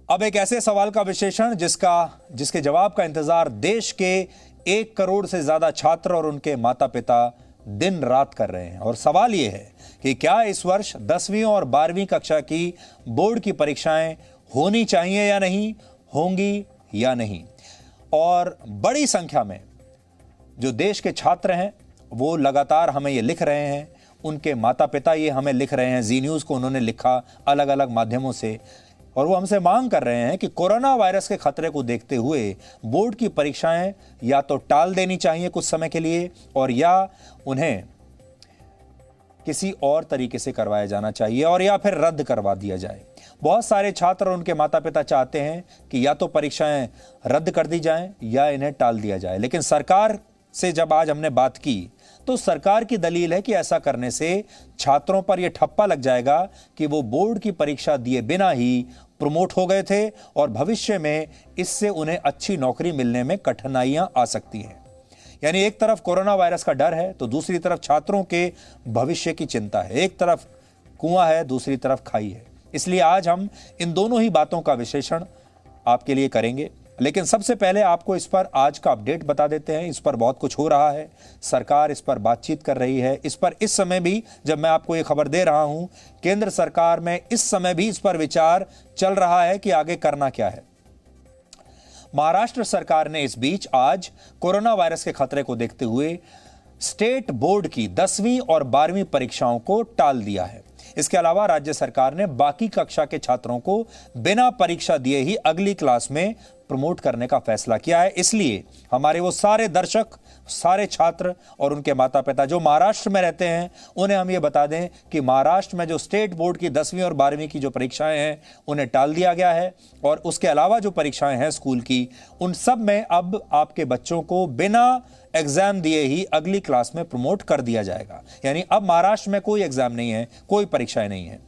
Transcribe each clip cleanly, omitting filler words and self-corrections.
अब एक ऐसे सवाल का विश्लेषण जिसके जवाब का इंतजार देश के 1 करोड़ से ज्यादा छात्र और उनके माता पिता दिन रात कर रहे हैं। और सवाल यह है कि क्या इस वर्ष 10वीं और 12वीं कक्षा की बोर्ड की परीक्षाएं होनी चाहिए या नहीं, होंगी या नहीं। और बड़ी संख्या में जो देश के छात्र हैं वो लगातार हमें ये लिख रहे हैं, उनके माता पिता ये हमें लिख रहे हैं, जी न्यूज़ को उन्होंने लिखा अलग अलग माध्यमों से, और वो हमसे मांग कर रहे हैं कि कोरोना वायरस के खतरे को देखते हुए बोर्ड की परीक्षाएं या तो टाल देनी चाहिए कुछ समय के लिए, और या उन्हें किसी और तरीके से करवाया जाना चाहिए, और या फिर रद्द करवा दिया जाए। बहुत सारे छात्र और उनके माता पिता चाहते हैं कि या तो परीक्षाएं रद्द कर दी जाएं या इन्हें टाल दिया जाए। लेकिन सरकार से जब आज हमने बात की तो सरकार की दलील है कि ऐसा करने से छात्रों पर यह ठप्पा लग जाएगा कि वो बोर्ड की परीक्षा दिए बिना ही प्रमोट हो गए थे और भविष्य में इससे उन्हें अच्छी नौकरी मिलने में कठिनाइयां आ सकती हैं। यानी एक तरफ कोरोना वायरस का डर है तो दूसरी तरफ छात्रों के भविष्य की चिंता है। एक तरफ कुआं है, दूसरी तरफ खाई है। इसलिए आज हम इन दोनों ही बातों का विश्लेषण आपके लिए करेंगे। लेकिन सबसे पहले आपको इस पर आज का अपडेट बता देते हैं। इस पर बहुत कुछ हो रहा है, सरकार इस पर बातचीत कर रही है। इस पर इस समय भी जब मैं आपको ये खबर दे रहा हूं, केंद्र सरकार में इस समय भी इस पर विचार चल रहा है कि आगे करना क्या है। महाराष्ट्र सरकार ने इस बीच आज कोरोना वायरस के खतरे को देखते हुए स्टेट बोर्ड की 10वीं और 12वीं परीक्षाओं को टाल दिया है। इसके अलावा राज्य सरकार ने बाकी कक्षा के छात्रों को बिना परीक्षा दिए ही अगली क्लास में प्रमोट करने का फैसला किया है। इसलिए हमारे वो सारे दर्शक, सारे छात्र और उनके माता पिता जो महाराष्ट्र में रहते हैं, उन्हें हम ये बता दें कि महाराष्ट्र में जो स्टेट बोर्ड की 10वीं और 12वीं की जो परीक्षाएं हैं उन्हें टाल दिया गया है, और उसके अलावा जो परीक्षाएं हैं स्कूल की, उन सब में अब आपके बच्चों को बिना एग्जाम दिए ही अगली क्लास में प्रमोट कर दिया जाएगा। यानी अब महाराष्ट्र में कोई एग्जाम नहीं है, कोई परीक्षाएं नहीं है।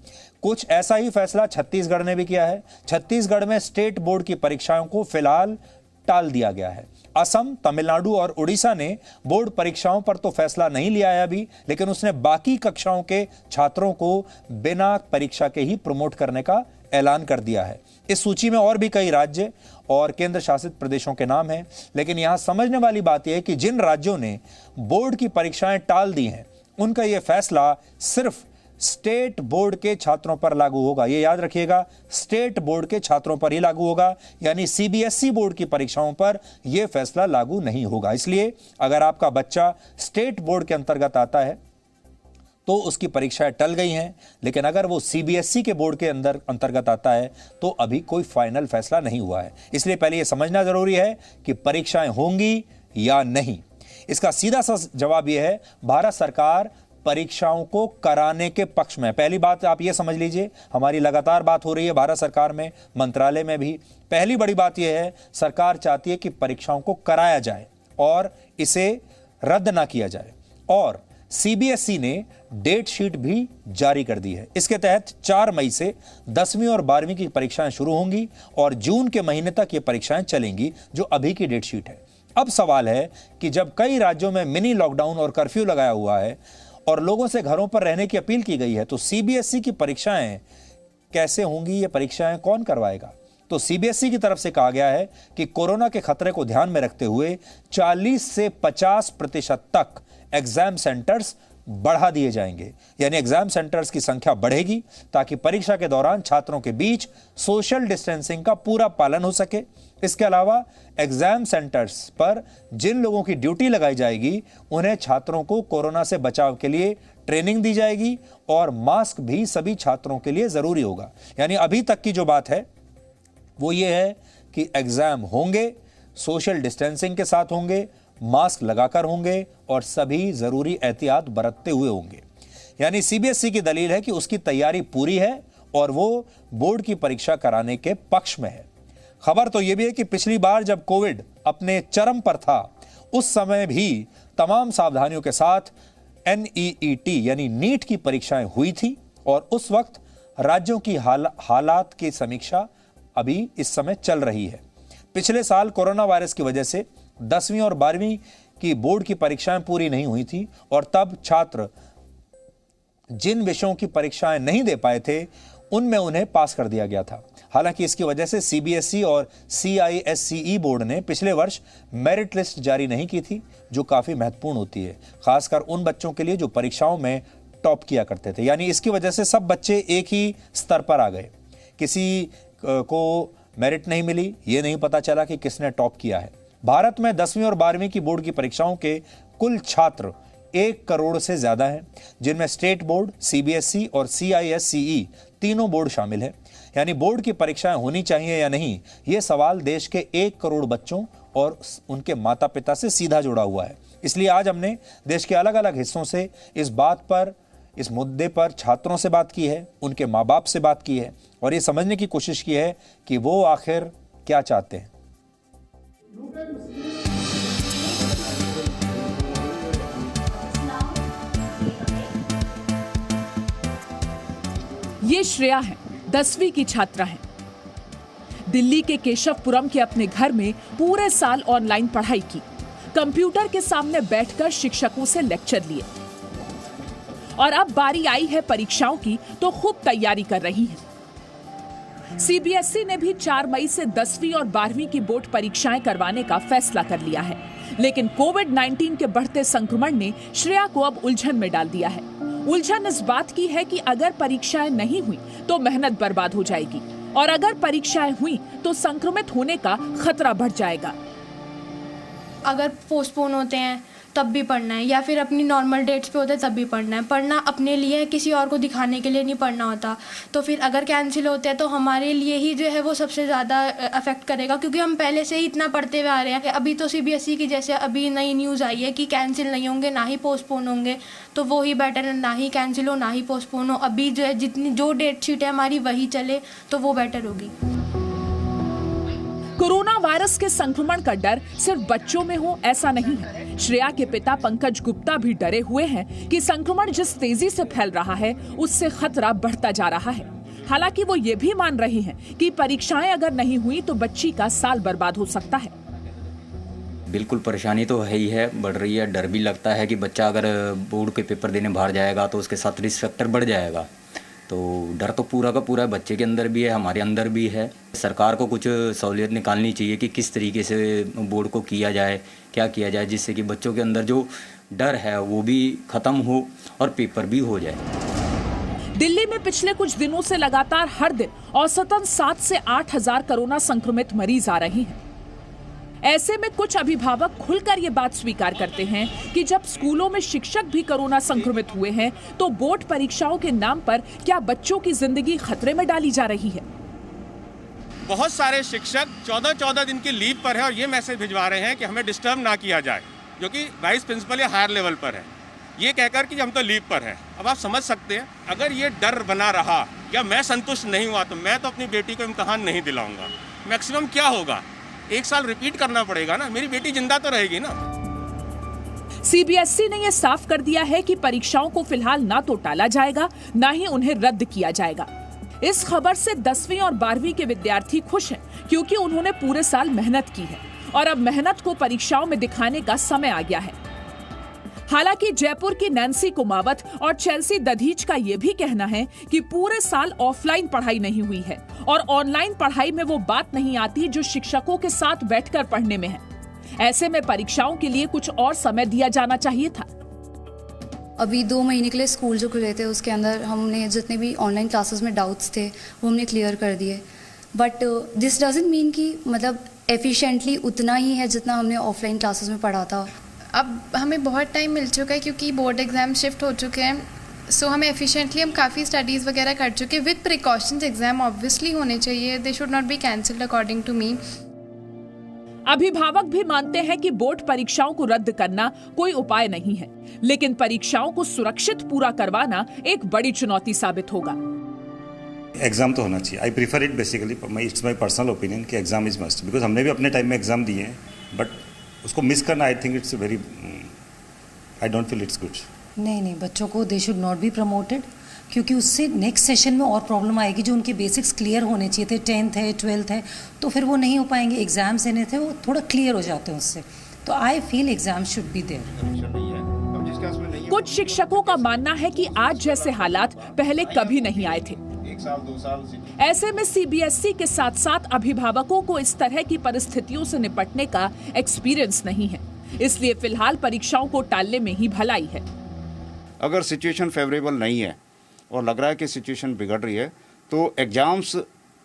कुछ ऐसा ही फैसला छत्तीसगढ़ ने भी किया है। छत्तीसगढ़ में स्टेट बोर्ड की परीक्षाओं को फिलहाल टाल दिया गया है। असम, तमिलनाडु और उड़ीसा ने बोर्ड परीक्षाओं पर तो फैसला नहीं लिया है अभी, लेकिन उसने बाकी कक्षाओं के छात्रों को बिना परीक्षा के ही प्रमोट करने का ऐलान कर दिया है। इस सूची में और भी कई राज्य और केंद्र शासित प्रदेशों के नाम हैं, लेकिन यहां समझने वाली बात यह है कि जिन राज्यों ने बोर्ड की परीक्षाएं टाल दी हैं उनका यह फैसला सिर्फ स्टेट बोर्ड के छात्रों पर लागू होगा। यह याद रखिएगा, स्टेट बोर्ड के छात्रों पर ही लागू होगा, यानी सीबीएसई बोर्ड की परीक्षाओं पर यह फैसला लागू नहीं होगा। इसलिए अगर आपका बच्चा स्टेट बोर्ड के अंतर्गत आता है तो उसकी परीक्षाएं टल गई हैं, लेकिन अगर वो सीबीएसई के बोर्ड के अंतर्गत आता है तो अभी कोई फाइनल फैसला नहीं हुआ है। इसलिए पहले यह समझना जरूरी है कि परीक्षाएं होंगी या नहीं। इसका सीधा सा जवाब यह है, भारत सरकार परीक्षाओं को कराने के पक्ष में। पहली बात आप ये समझ लीजिए, हमारी लगातार बात हो रही है भारत सरकार में, मंत्रालय में भी। पहली बड़ी बात यह है, सरकार चाहती है कि परीक्षाओं को कराया जाए और इसे रद्द ना किया जाए। और सीबीएसई ने डेट शीट भी जारी कर दी है। इसके तहत 4 मई से 10वीं और 12वीं की परीक्षाएं शुरू होंगी और जून के महीने तक ये परीक्षाएं चलेंगी, जो अभी की डेट शीट है। अब सवाल है कि जब कई राज्यों में मिनी लॉकडाउन और कर्फ्यू लगाया हुआ है और लोगों से घरों पर रहने की अपील की गई है, तो सीबीएसई की परीक्षाएं कैसे होंगी, ये परीक्षाएं कौन करवाएगा? तो सीबीएसई की तरफ से कहा गया है कि कोरोना के खतरे को ध्यान में रखते हुए 40 से 50% तक एग्जाम सेंटर्स बढ़ा दिए जाएंगे। यानी एग्जाम सेंटर्स की संख्या बढ़ेगी ताकि परीक्षा के दौरान छात्रों के बीच सोशल डिस्टेंसिंग का पूरा पालन हो सके। इसके अलावा एग्जाम सेंटर्स पर जिन लोगों की ड्यूटी लगाई जाएगी उन्हें छात्रों को कोरोना से बचाव के लिए ट्रेनिंग दी जाएगी और मास्क भी सभी छात्रों के लिए जरूरी होगा। यानी अभी तक की जो बात है वो ये है कि एग्जाम होंगे, सोशल डिस्टेंसिंग के साथ होंगे, मास्क लगाकर होंगे और सभी जरूरी एहतियात बरतते हुए होंगे। यानी सीबीएसई की दलील है कि उसकी तैयारी पूरी है और वो बोर्ड की परीक्षा कराने के पक्ष में है। खबर तो यह भी है कि पिछली बार जब कोविड अपने चरम पर था उस समय भी तमाम सावधानियों के साथ एनईईटी यानी नीट की परीक्षाएं हुई थी और उस वक्त राज्यों की हालात की समीक्षा अभी इस समय चल रही है। पिछले साल कोरोना वायरस की वजह से 10वीं और 12वीं की बोर्ड की परीक्षाएं पूरी नहीं हुई थी और तब छात्र जिन विषयों की परीक्षाएं नहीं दे पाए थे उनमें उन्हें पास कर दिया गया था। हालांकि इसकी वजह से सीबीएसई और सीआईएससीई बोर्ड ने पिछले वर्ष मेरिट लिस्ट जारी नहीं की थी, जो काफी महत्वपूर्ण होती है, खासकर उन बच्चों के लिए जो परीक्षाओं में टॉप किया करते थे। यानी इसकी वजह से सब बच्चे एक ही स्तर पर आ गए, किसी को मेरिट नहीं मिली, ये नहीं पता चला कि किसने टॉप किया है। भारत में 10वीं और 12वीं की बोर्ड की परीक्षाओं के कुल छात्र 1 करोड़ से ज्यादा हैं, जिनमें स्टेट बोर्ड, सीबीएसई और सीआईएससीई तीनों बोर्ड शामिल है। यानी बोर्ड की परीक्षाएं होनी चाहिए या नहीं, यह सवाल देश के 1 करोड़ बच्चों और उनके माता पिता से सीधा जुड़ा हुआ है। इसलिए आज हमने देश के अलग अलग हिस्सों से इस मुद्दे पर छात्रों से बात की है, उनके माँ बाप से बात की है और ये समझने की कोशिश की है कि वो आखिर क्या चाहते हैं। ये श्रेया है, 10वीं की छात्रा है। दिल्ली के केशवपुरम के अपने घर में पूरे साल ऑनलाइन पढ़ाई की, कंप्यूटर के सामने बैठकर शिक्षकों से लेक्चर लिए और अब बारी आई है परीक्षाओं की तो खूब तैयारी कर रही है। सीबीएसई ने भी 4 मई से 10वीं और 12वीं की बोर्ड परीक्षाएं करवाने का फैसला कर लिया है, लेकिन कोविड-19 के बढ़ते संक्रमण ने श्रेया को अब उलझन में डाल दिया है। उलझन इस बात की है कि अगर परीक्षाएं नहीं हुई तो मेहनत बर्बाद हो जाएगी और अगर परीक्षाएं हुई तो संक्रमित होने का खतरा बढ़ जाएगा। अगर पोस्टपोन होते हैं तब भी पढ़ना है या फिर अपनी नॉर्मल डेट्स पे होते हैं तब भी पढ़ना है। पढ़ना अपने लिए है, किसी और को दिखाने के लिए नहीं पढ़ना होता। तो फिर अगर कैंसिल होते हैं तो हमारे लिए ही जो है वो सबसे ज़्यादा अफेक्ट करेगा, क्योंकि हम पहले से ही इतना पढ़ते हुए आ रहे हैं। अभी तो सीबीएसई की जैसे अभी नई न्यूज़ आई है कि कैंसिल नहीं होंगे ना ही पोस्टपोन होंगे, तो वो ही बेटर है, ना ही कैंसिल हो ना ही पोस्टपोन हो। अभी जो है जो डेट शीट है हमारी वही चले तो वो बेटर होगी। कोरोना वायरस के संक्रमण का डर सिर्फ बच्चों में हो ऐसा नहीं है। श्रेया के पिता पंकज गुप्ता भी डरे हुए हैं कि संक्रमण जिस तेजी से फैल रहा है उससे खतरा बढ़ता जा रहा है। हालांकि वो ये भी मान रहे हैं कि परीक्षाएं अगर नहीं हुई तो बच्ची का साल बर्बाद हो सकता है। बिल्कुल परेशानी तो है ही है, बढ़ रही है। डर भी लगता है कि बच्चा अगर बोर्ड के पेपर देने बाहर जाएगा तो उसके साथ रिस्क फैक्टर बढ़ जाएगा। तो डर तो पूरा का पूरा बच्चे के अंदर भी है, हमारे अंदर भी है। सरकार को कुछ सहूलियत निकालनी चाहिए कि किस तरीके से बोर्ड को किया जाए, क्या किया जाए, जिससे कि बच्चों के अंदर जो डर है वो भी खत्म हो और पेपर भी हो जाए। दिल्ली में पिछले कुछ दिनों से लगातार हर दिन औसतन 7 से 8 हजार कोरोना संक्रमित मरीज आ रहे हैं। ऐसे में कुछ अभिभावक खुलकर ये बात स्वीकार करते हैं कि जब स्कूलों में शिक्षक भी कोरोना संक्रमित हुए हैं तो बोर्ड परीक्षाओं के नाम पर क्या बच्चों की जिंदगी खतरे में डाली जा रही है। बहुत सारे शिक्षक 14-14 दिन की लीव पर है और ये मैसेज भिजवा रहे हैं कि हमें डिस्टर्ब ना किया जाए, जो कि वाइस प्रिंसिपल या हायर लेवल पर है, ये कहकर कि हम तो लीव पर हैं। अब आप समझ सकते हैं, अगर ये डर बना रहा या मैं संतुष्ट नहीं हुआ तो मैं तो अपनी बेटी को इम्तिहान नहीं दिलाऊंगा। मैक्सिमम क्या होगा, 1 साल रिपीट करना पड़ेगा ना, मेरी बेटी जिंदा तो रहेगी ना। सीबीएसई ने यह साफ कर दिया है कि परीक्षाओं को फिलहाल ना तो टाला जाएगा ना ही उन्हें रद्द किया जाएगा। इस खबर से 10वीं और 12वीं के विद्यार्थी खुश हैं, क्योंकि उन्होंने पूरे साल मेहनत की है और अब मेहनत को परीक्षाओं में दिखाने का समय आ गया है। हालांकि जयपुर की नैन्सी कुमावत और चेल्सी दधीच का यह भी कहना है कि पूरे साल ऑफलाइन पढ़ाई नहीं हुई है और ऑनलाइन पढ़ाई में वो बात नहीं आती जो शिक्षकों के साथ बैठकर पढ़ने में है। ऐसे में परीक्षाओं के लिए कुछ और समय दिया जाना चाहिए था। अभी 2 महीने के लिए स्कूल जो खुले थे उसके अंदर हमने जितने भी ऑनलाइन क्लासेस में डाउट्स थे वो हमने क्लियर कर दिए, बट दिस डजंट मीन कि मतलब एफिशिएंटली उतना ही है जितना हमने ऑफलाइन क्लासेस में पढ़ा था। अब हमें बहुत टाइम मिल चुका है क्योंकि बोर्ड एग्ज़ाम शिफ्ट हो चुके हैं, सो हमें एफिशिएंटली हम काफ़ी स्टडीज़ वगैरह कर चुके हैं। विद प्रिकॉशंस एग्ज़ाम ऑब्वियसली होने चाहिए, they should not be cancelled according to me. अभिभावक भी मानते हैं कि बोर्ड परीक्षाओं को रद्द करना कोई उपाय नहीं है, लेकिन परीक्षाओं को सुरक्षित पूरा करवाना एक बड़ी चुनौती साबित होगा। एग्जाम तो होना चाहिए। I prefer it basically, it's my personal opinion कि एग्जाम इज मस्ट, बिकॉज हमने भी अपने टाइम में एग्जाम दिए हैं, बट उसको मिस करना I think it's very, I don't feel it's good. नहीं, बच्चों को दे शुड नॉट बी प्रमोटेड, क्योंकि उससे नेक्स्ट सेशन में और प्रॉब्लम आएगी। जो उनके बेसिक्स क्लियर होने चाहिए थे, 10th है 12th है, तो फिर वो नहीं हो पाएंगे। एग्जाम्स देने थे वो थोड़ा क्लियर हो जाते हैं उससे, तो I feel exam should be there. कुछ शिक्षकों का मानना है कि आज जैसे हालात पहले कभी नहीं आए थे। 1 साल 2 साल ऐसे में सीबीएसई के साथ साथ अभिभावकों को इस तरह की परिस्थितियों से निपटने का एक्सपीरियंस नहीं है, इसलिए फिलहाल परीक्षाओं को टालने में ही भलाई है। अगर सिचुएशन फेवरेबल नहीं है और लग रहा है कि सिचुएशन बिगड़ रही है तो एग्ज़ाम्स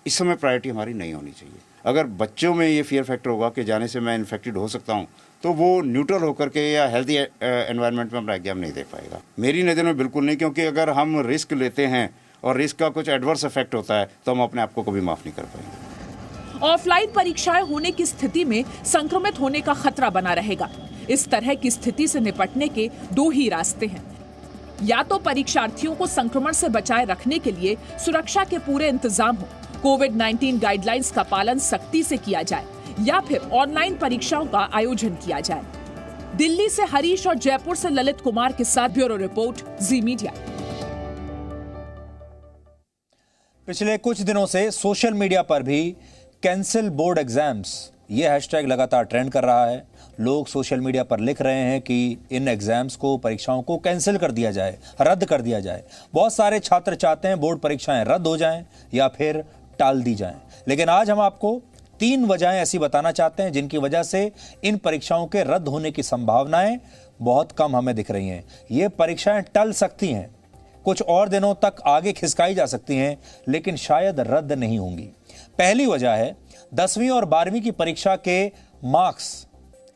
इस समय प्रायोरिटी हमारी नहीं होनी चाहिए। अगर बच्चों में ये फियर फैक्टर होगा कि जाने से मैं इन्फेक्टेड हो सकता हूँ तो वो न्यूट्रल होकर के या हेल्दी एनवायरनमेंट में अपना एग्जाम नहीं दे पाएगा। मेरी नज़र में बिल्कुल नहीं, क्योंकि अगर हम रिस्क लेते हैं और रिस्क का कुछ एडवर्स इफेक्ट होता है तो हम अपने आप को कभी माफ़ नहीं कर पाएंगे। ऑफलाइन परीक्षाएं होने की स्थिति में संक्रमित होने का खतरा बना रहेगा। इस तरह की स्थिति से निपटने के 2 ही रास्ते हैं, या तो परीक्षार्थियों को संक्रमण से बचाए रखने के लिए सुरक्षा के पूरे इंतजाम हो, कोविड-19 गाइडलाइंस का पालन सख्ती से किया जाए, या फिर ऑनलाइन परीक्षाओं का आयोजन किया जाए। दिल्ली से हरीश और जयपुर से ललित कुमार के साथ ब्यूरो रिपोर्ट, जी मीडिया। पिछले कुछ दिनों से सोशल मीडिया पर भी कैंसिल बोर्ड एग्जाम्स ये हैशटैग लगातार ट्रेंड कर रहा है। लोग सोशल मीडिया पर लिख रहे हैं कि इन एग्जाम्स को, परीक्षाओं को कैंसिल कर दिया जाए, रद्द कर दिया जाए। बहुत सारे छात्र चाहते हैं बोर्ड परीक्षाएं रद्द हो जाएं या फिर टाल दी जाएं। लेकिन आज हम आपको 3 वजहें ऐसी बताना चाहते हैं जिनकी वजह से इन परीक्षाओं के रद्द होने की संभावनाएं बहुत कम हमें दिख रही हैं। ये परीक्षाएं टल सकती हैं, कुछ और दिनों तक आगे खिसकाई जा सकती हैं, लेकिन शायद रद्द नहीं होंगी। पहली वजह है 10वीं और 12वीं की परीक्षा के मार्क्स,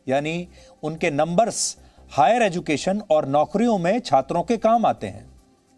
यानी उनके नंबर्स हायर एजुकेशन और नौकरियों में छात्रों के काम आते हैं।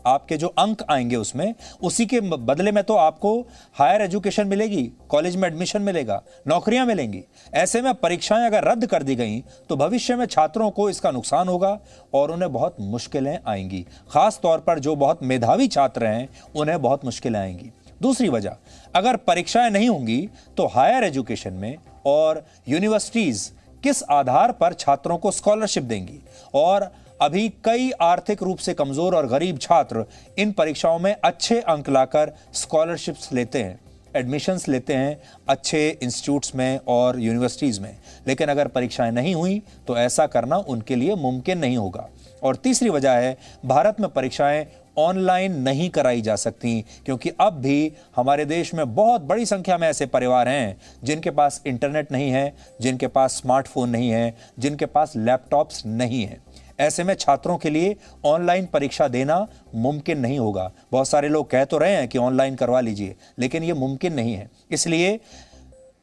आपके जो अंक आएंगे उसमें, उसी के बदले में तो आपको हायर एजुकेशन मिलेगी, कॉलेज में एडमिशन मिलेगा, नौकरियां मिलेंगी। ऐसे में परीक्षाएं अगर रद्द कर दी गई तो भविष्य में छात्रों को इसका नुकसान होगा और उन्हें बहुत मुश्किलें आएंगी। खास तौर पर जो बहुत मेधावी छात्र हैं उन्हें बहुत मुश्किलें आएंगी। दूसरी वजह, अगर परीक्षाएं नहीं होंगी तो हायर एजुकेशन में और यूनिवर्सिटीज किस आधार पर छात्रों को स्कॉलरशिप देंगी, और अभी कई आर्थिक रूप से कमजोर और गरीब छात्र इन परीक्षाओं में अच्छे अंक लाकर स्कॉलरशिप्स लेते हैं, एडमिशन्स लेते हैं अच्छे इंस्टीट्यूट्स में और यूनिवर्सिटीज में। लेकिन अगर परीक्षाएं नहीं हुई तो ऐसा करना उनके लिए मुमकिन नहीं होगा। और तीसरी वजह है, भारत में परीक्षाएं ऑनलाइन नहीं कराई जा सकती, क्योंकि अब भी हमारे देश में बहुत बड़ी संख्या में ऐसे परिवार हैं जिनके पास इंटरनेट नहीं है, जिनके पास स्मार्टफोन नहीं है, जिनके पास लैपटॉप्स नहीं है। ऐसे में छात्रों के लिए ऑनलाइन परीक्षा देना मुमकिन नहीं होगा। बहुत सारे लोग कह तो रहे हैं कि ऑनलाइन करवा लीजिए, लेकिन ये मुमकिन नहीं है। इसलिए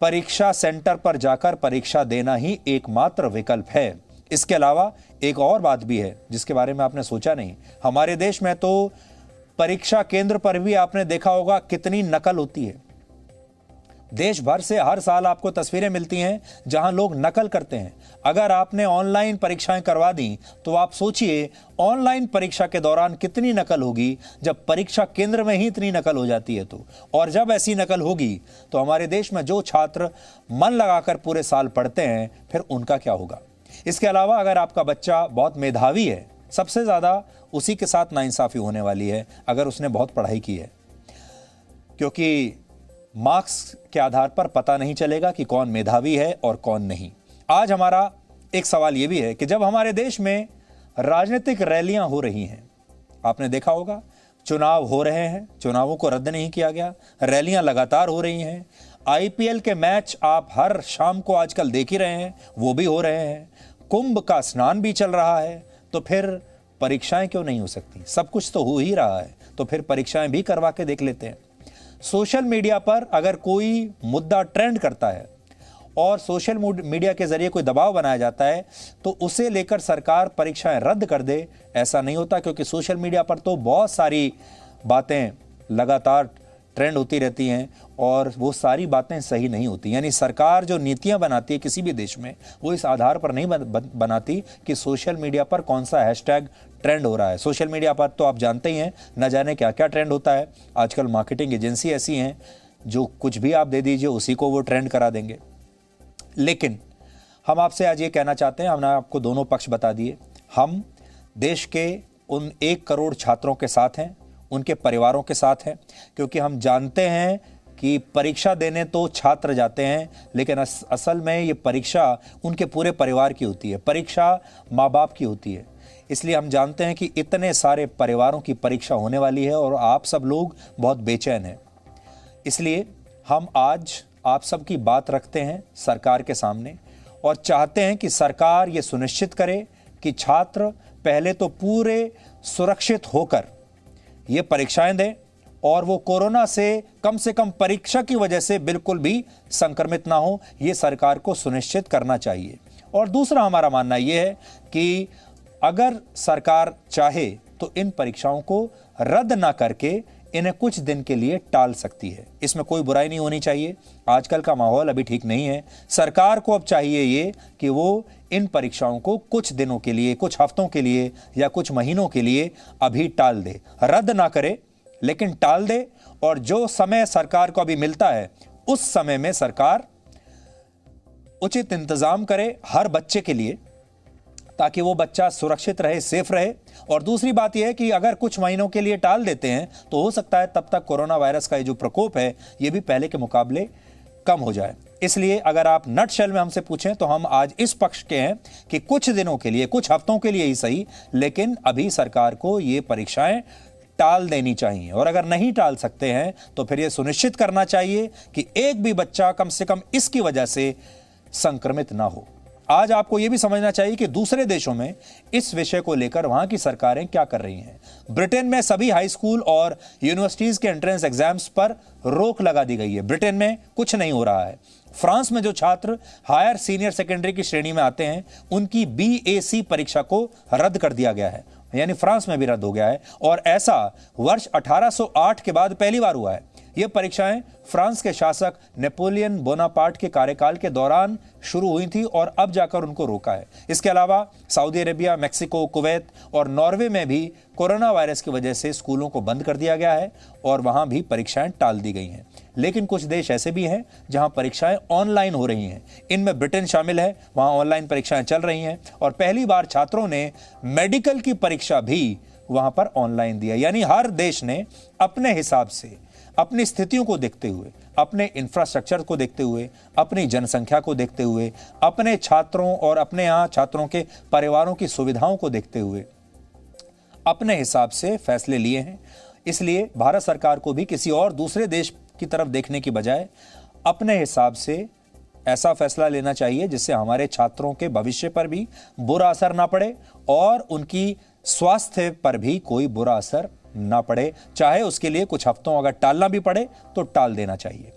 परीक्षा सेंटर पर जाकर परीक्षा देना ही एकमात्र विकल्प है। इसके अलावा एक और बात भी है जिसके बारे में आपने सोचा नहीं। हमारे देश में तो परीक्षा केंद्र पर भी आपने देखा होगा कितनी नकल होती है। देश भर से हर साल आपको तस्वीरें मिलती हैं जहां लोग नकल करते हैं। अगर आपने ऑनलाइन परीक्षाएं करवा दी तो आप सोचिए ऑनलाइन परीक्षा के दौरान कितनी नकल होगी, जब परीक्षा केंद्र में ही इतनी नकल हो जाती है तो। और जब ऐसी नकल होगी तो हमारे देश में जो छात्र मन लगाकर पूरे साल पढ़ते हैं फिर उनका क्या होगा। इसके अलावा अगर आपका बच्चा बहुत मेधावी है, सबसे ज्यादा उसी के साथ नाइंसाफी होने वाली है अगर उसने बहुत पढ़ाई की है, क्योंकि मार्क्स के आधार पर पता नहीं चलेगा कि कौन मेधावी है और कौन नहीं। आज हमारा एक सवाल यह भी है कि जब हमारे देश में राजनीतिक रैलियां हो रही हैं, आपने देखा होगा चुनाव हो रहे हैं, चुनावों को रद्द नहीं किया गया, रैलियां लगातार हो रही हैं, आईपीएल के मैच आप हर शाम को आजकल देख ही रहे हैं, वो भी हो रहे हैं, कुंभ का स्नान भी चल रहा है, तो फिर परीक्षाएं क्यों नहीं हो सकती? सब कुछ तो हो ही रहा है, तो फिर परीक्षाएं भी करवा के देख लेते हैं। सोशल मीडिया पर अगर कोई मुद्दा ट्रेंड करता है और सोशल मीडिया के जरिए कोई दबाव बनाया जाता है तो उसे लेकर सरकार परीक्षाएं रद्द कर दे, ऐसा नहीं होता, क्योंकि सोशल मीडिया पर तो बहुत सारी बातें लगातार ट्रेंड होती रहती हैं और वो सारी बातें सही नहीं होती। यानी सरकार जो नीतियां बनाती है किसी भी देश में, वो इस आधार पर नहीं बनाती कि सोशल मीडिया पर कौन सा हैशटैग ट्रेंड हो रहा है। सोशल मीडिया पर तो आप जानते ही हैं न जाने क्या क्या ट्रेंड होता है। आजकल मार्केटिंग एजेंसी ऐसी हैं जो कुछ भी आप दे दीजिए उसी को वो ट्रेंड करा देंगे। लेकिन हम आपसे आज ये कहना चाहते हैं, हमने आपको दोनों पक्ष बता दिए। हम देश के उन 1 करोड़ छात्रों के साथ हैं, उनके परिवारों के साथ हैं, क्योंकि हम जानते हैं कि परीक्षा देने तो छात्र जाते हैं, लेकिन असल में ये परीक्षा उनके पूरे परिवार की होती है। परीक्षा माँ बाप की होती है। इसलिए हम जानते हैं कि इतने सारे परिवारों की परीक्षा होने वाली है और आप सब लोग बहुत बेचैन हैं। इसलिए हम आज आप सब की बात रखते हैं सरकार के सामने और चाहते हैं कि सरकार ये सुनिश्चित करे कि छात्र पहले तो पूरे सुरक्षित होकर ये परीक्षाएं दें और वो कोरोना से कम परीक्षा की वजह से बिल्कुल भी संक्रमित ना हो, ये सरकार को सुनिश्चित करना चाहिए। और दूसरा हमारा मानना ये है कि अगर सरकार चाहे तो इन परीक्षाओं को रद्द ना करके इन्हें कुछ दिन के लिए टाल सकती है। इसमें कोई बुराई नहीं होनी चाहिए। आजकल का माहौल अभी ठीक नहीं है। सरकार को अब चाहिए ये कि वो इन परीक्षाओं को कुछ दिनों के लिए, कुछ हफ्तों के लिए या कुछ महीनों के लिए अभी टाल दे। रद्द ना करे लेकिन टाल दे, और जो समय सरकार को अभी मिलता है उस समय में सरकार उचित इंतजाम करे हर बच्चे के लिए, ताकि वो बच्चा सुरक्षित रहे, सेफ रहे। और दूसरी बात यह है कि अगर कुछ महीनों के लिए टाल देते हैं तो हो सकता है तब तक कोरोना वायरस का ये जो प्रकोप है ये भी पहले के मुकाबले कम हो जाए। इसलिए अगर आप नटशेल में हमसे पूछें तो हम आज इस पक्ष के हैं कि कुछ दिनों के लिए, कुछ हफ्तों के लिए ही सही, लेकिन अभी सरकार को ये परीक्षाएं टाल देनी चाहिए। और अगर नहीं टाल सकते हैं तो फिर यह सुनिश्चित करना चाहिए कि एक भी बच्चा कम से कम इसकी वजह से संक्रमित ना हो। आज आपको यह भी समझना चाहिए कि दूसरे देशों में इस विषय को लेकर वहां की सरकारें क्या कर रही हैं। ब्रिटेन में सभी हाई स्कूल और यूनिवर्सिटीज के एंट्रेंस एग्जाम्स पर रोक लगा दी गई है। ब्रिटेन में कुछ नहीं हो रहा है। फ्रांस में जो छात्र हायर सीनियर सेकेंडरी की श्रेणी में आते हैं उनकी BAC परीक्षा को रद्द कर दिया गया है, यानी फ्रांस में भी रद्द हो गया है। और ऐसा वर्ष 1808 के बाद पहली बार हुआ है। ये परीक्षाएं फ्रांस के शासक नेपोलियन बोनापार्ट के कार्यकाल के दौरान शुरू हुई थी और अब जाकर उनको रोका है। इसके अलावा सऊदी अरेबिया, मेक्सिको, कुवैत और नॉर्वे में भी कोरोना वायरस की वजह से स्कूलों को बंद कर दिया गया है और वहां भी परीक्षाएं टाल दी गई हैं। लेकिन कुछ देश ऐसे भी हैं जहां परीक्षाएं ऑनलाइन हो रही हैं। इनमें ब्रिटेन शामिल है, वहां ऑनलाइन परीक्षाएं चल रही हैं और पहली बार छात्रों ने मेडिकल की परीक्षा भी वहां पर ऑनलाइन दिया। यानी हर देश ने अपने हिसाब से, अपनी स्थितियों को देखते हुए, अपने इंफ्रास्ट्रक्चर को देखते हुए, अपनी जनसंख्या को देखते हुए, अपने छात्रों और अपने यहाँ छात्रों के परिवारों की सुविधाओं को देखते हुए अपने हिसाब से फैसले लिए हैं। इसलिए भारत सरकार को भी किसी और दूसरे देश की तरफ देखने की बजाय अपने हिसाब से ऐसा फैसला लेना चाहिए जिससे हमारे छात्रों के भविष्य पर भी बुरा असर ना पड़े और उनकी स्वास्थ्य पर भी कोई बुरा असर ना पड़े। चाहे उसके लिए कुछ हफ्तों अगर टालना भी पड़े तो टाल देना चाहिए।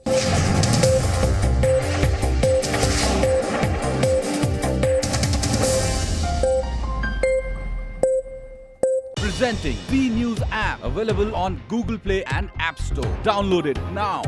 Presenting V News app, available on Google Play and App Store. Download it now.